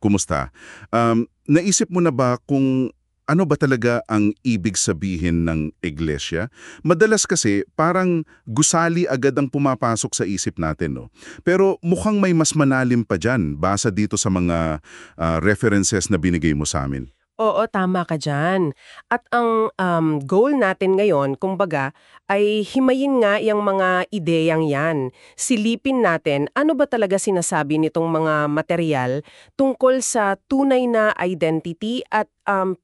Kumusta? Naisip mo na ba kung ano ba talaga ang ibig sabihin ng iglesia? Madalas kasi parang gusali agad ang pumapasok sa isip natin, no? Pero mukhang may mas malalim pa dyan basa dito sa mga references na binigay mo sa amin. Oo, tama ka dyan. At ang goal natin ngayon, kumbaga, ay himayin nga yung mga ideyang yan. Silipin natin ano ba talaga sinasabi nitong mga material tungkol sa tunay na identity at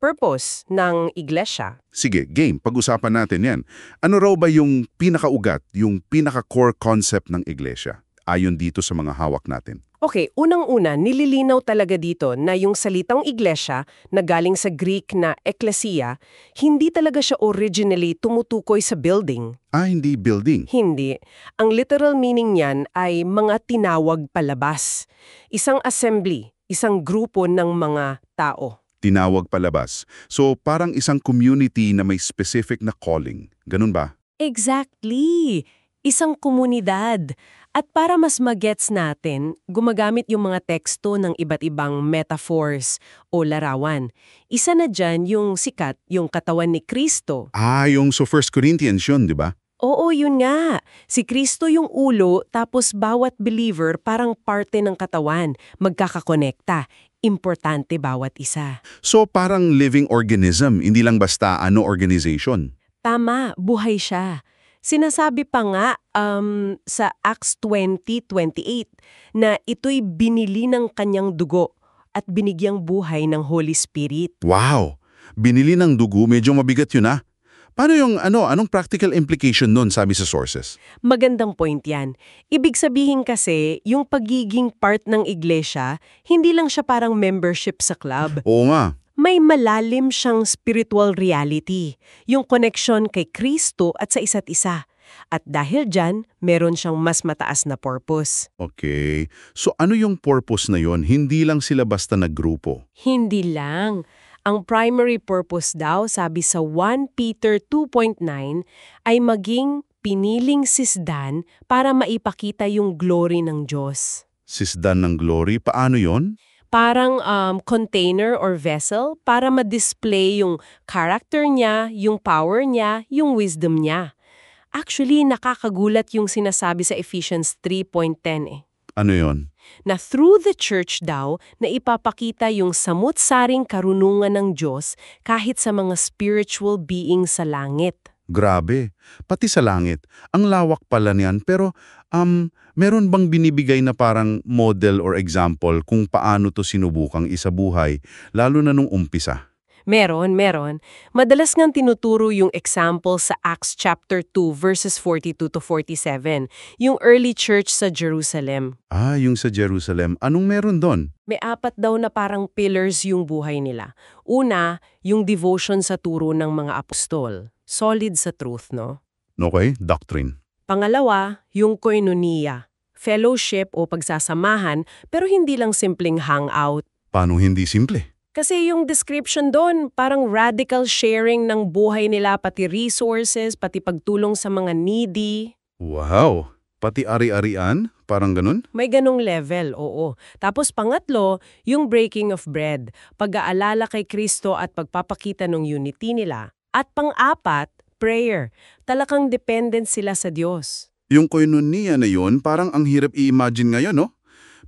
purpose ng iglesia. Sige, game, pag-usapan natin yan. Ano raw ba yung pinakaugat, yung pinaka-core concept ng iglesia? Ayon dito sa mga hawak natin. Okay, unang-una, nililinaw talaga dito na yung salitang iglesia na galing sa Greek na ekklesia, hindi talaga siya originally tumutukoy sa building. Hindi building. Hindi. Ang literal meaning niyan ay mga tinawag palabas. Isang assembly, isang grupo ng mga tao. Tinawag palabas. So parang isang community na may specific na calling. Ganun ba? Exactly! Isang komunidad. At para mas magets natin, gumagamit yung mga teksto ng iba't ibang metaphors o larawan. Isa na dyan yung sikat, yung katawan ni Kristo. Yung so 1 Corinthians yun, di ba? Oo, yun nga. Si Kristo yung ulo, tapos bawat believer parang parte ng katawan, magkakakonekta. Importante bawat isa. So parang living organism, hindi lang basta organization. Tama, buhay siya. Sinasabi pa nga sa Acts 20:28 na ito'y binili ng kanyang dugo at binigyang buhay ng Holy Spirit. Wow! Binili ng dugo, medyo mabigat yun ah. Paano yung anong practical implication nun sabi sa sources? Magandang point yan. Ibig sabihin kasi, yung pagiging part ng iglesia, hindi lang siya parang membership sa club. Oo nga. May malalim siyang spiritual reality, yung connection kay Kristo at sa isa't isa. At dahil dyan, meron siyang mas mataas na purpose. Okay. So ano yung purpose na yon? Hindi lang sila basta naggrupo. Hindi lang. Ang primary purpose daw, sabi sa 1 Peter 2.9, ay maging piniling sisdan para maipakita yung glory ng Diyos. Sisdan ng glory? Paano yon? Parang container or vessel para ma-display yung character niya, yung power niya, yung wisdom niya. Actually, nakakagulat yung sinasabi sa Ephesians 3.10 eh. Ano yon? Na through the church daw, na ipapakita yung samut-saring karunungan ng Diyos kahit sa mga spiritual being sa langit. Grabe. Pati sa langit. Ang lawak pala niyan. Pero, meron bang binibigay na parang model or example kung paano to sinubukang isabuhay, lalo na nung umpisa? Meron. Madalas ngang tinuturo yung example sa Acts chapter 2 verses 42 to 47, yung early church sa Jerusalem. Yung sa Jerusalem. Anong meron doon? May 4 daw na parang pillars yung buhay nila. Una, yung devotion sa turo ng mga apostol. Solid sa truth, no? Okay, doctrine. Pangalawa, yung koinonia. Fellowship o pagsasamahan, pero hindi lang simpleng hangout. Paano hindi simple? Kasi yung description doon, parang radical sharing ng buhay nila, pati resources, pati pagtulong sa mga needy. Wow! Pati ari-arian? Parang ganun? May ganong level, oo. Tapos pangatlo, yung breaking of bread, pag-aalala kay Kristo at pagpapakita ng unity nila. At pang-apat, prayer. Talagang dependent sila sa Diyos. Yung koinonia na yun, parang ang hirap i-imagine ngayon, no?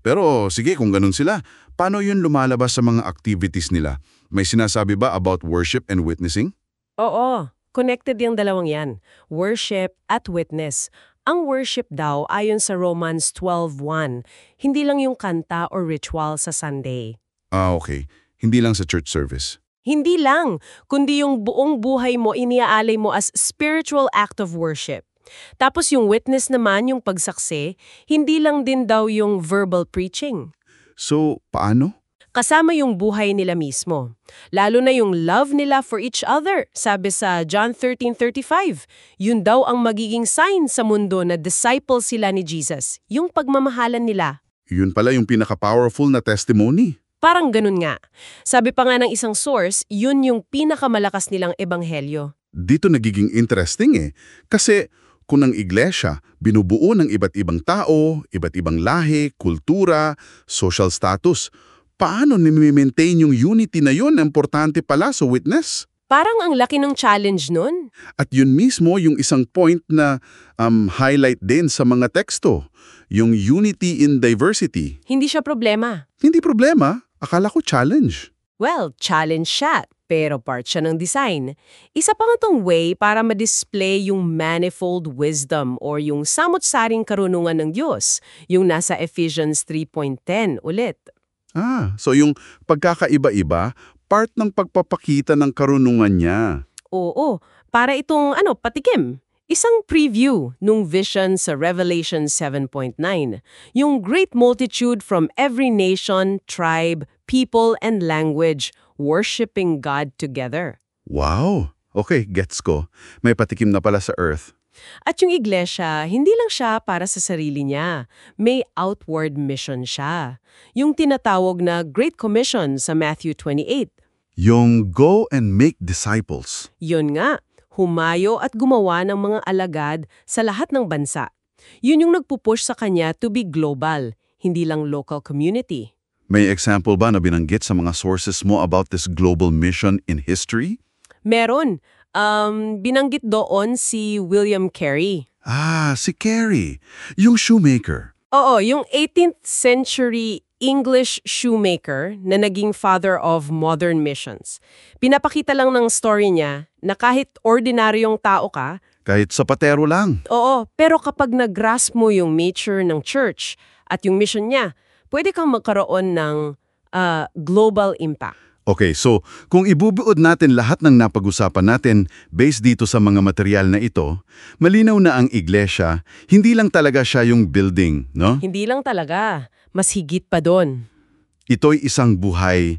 Pero sige, kung ganun sila, paano yun lumalabas sa mga activities nila? May sinasabi ba about worship and witnessing? Oo, connected yung dalawang yan. Worship at witness. Ang worship daw, ayon sa Romans 12:1, hindi lang yung kanta or ritual sa Sunday. Okay. Hindi lang sa church service. Hindi lang, kundi yung buong buhay mo iniaalay mo as spiritual act of worship. Tapos yung witness naman, yung pagsaksi, hindi lang din daw yung verbal preaching. So, paano? Kasama yung buhay nila mismo. Lalo na yung love nila for each other. Sabi sa John 13:35, yun daw ang magiging sign sa mundo na disciple sila ni Jesus, yung pagmamahalan nila. Yun pala yung pinaka-powerful na testimony. Parang ganun nga. Sabi pa nga ng isang source, yun yung pinakamalakas nilang ebanghelyo. Dito nagiging interesting eh. Kasi kung ang iglesia binubuo ng iba't ibang tao, iba't ibang lahi, kultura, social status, paano ni-maintain yung unity na yun? Importante pala sa witness. Parang ang laki ng challenge nun. At yun mismo yung isang point na highlight din sa mga teksto, yung unity in diversity. Hindi siya problema. Hindi problema, akala ko challenge. Well, challenge siya, pero part siya ng design. Isa pa nga tong way para ma-display yung manifold wisdom or yung samot-saring karunungan ng Diyos, yung nasa Ephesians 3.10 ulit. So yung pagkakaiba-iba, part ng pagpapakita ng karunungan niya. Oo, para itong patikim. Isang preview nung vision sa Revelation 7.9, yung great multitude from every nation, tribe, people, and language worshiping God together. Wow! Okay, gets ko. May patikim na pala sa earth. At yung iglesia, hindi lang siya para sa sarili niya. May outward mission siya. Yung tinatawag na Great Commission sa Matthew 28. Yung go and make disciples. Yun nga, humayo at gumawa ng mga alagad sa lahat ng bansa. Yun yung nagpupush sa kanya to be global, hindi lang local community. May example ba na binanggit sa mga sources mo about this global mission in history? Meron. Binanggit doon si William Carey. Si Carey, yung shoemaker. Oo, yung 18th century English shoemaker na naging father of modern missions. Pinapakita lang ng story niya na kahit ordinaryong tao ka, Kahit sapatero lang. oo, pero kapag nag-grasp mo yung nature ng church at yung mission niya, pwede kang magkaroon ng global impact. Okay, so kung ibubuod natin lahat ng napag-usapan natin based dito sa mga material na ito, malinaw na ang iglesia, hindi lang talaga siya yung building, no? Hindi lang talaga, mas higit pa doon. Ito'y isang buhay,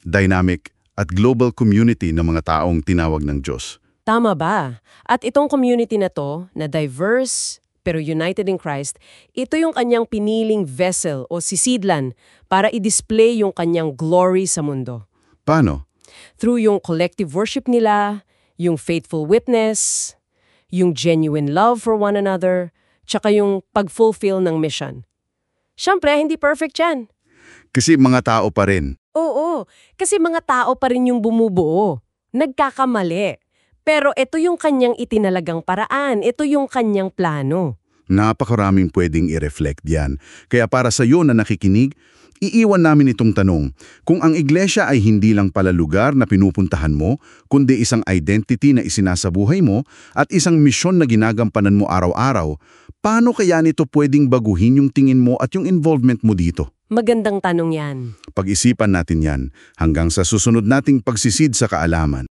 dynamic at global community ng mga taong tinawag ng Diyos. Tama ba? At itong community na to, na diverse pero united in Christ, ito yung kanyang piniling vessel o sisidlan para i-display yung kanyang glory sa mundo. Paano? Through yung collective worship nila, yung faithful witness, yung genuine love for one another, tsaka yung pag-fulfill ng mission. Siyempre, hindi perfect yan. Kasi mga tao pa rin. Oo, kasi mga tao pa rin yung bumubuo. Nagkakamali. Pero ito yung kanyang itinalagang paraan, ito yung kanyang plano. Napakaraming pwedeng i-reflect yan. Kaya para sa iyo na nakikinig, iiwan namin itong tanong. Kung ang iglesia ay hindi lang pala lugar na pinupuntahan mo, kundi isang identity na isinasabuhay mo at isang misyon na ginagampanan mo araw-araw, paano kaya nito pwedeng baguhin yung tingin mo at yung involvement mo dito? Magandang tanong yan. Pag-isipan natin yan hanggang sa susunod nating pagsisid sa kaalaman.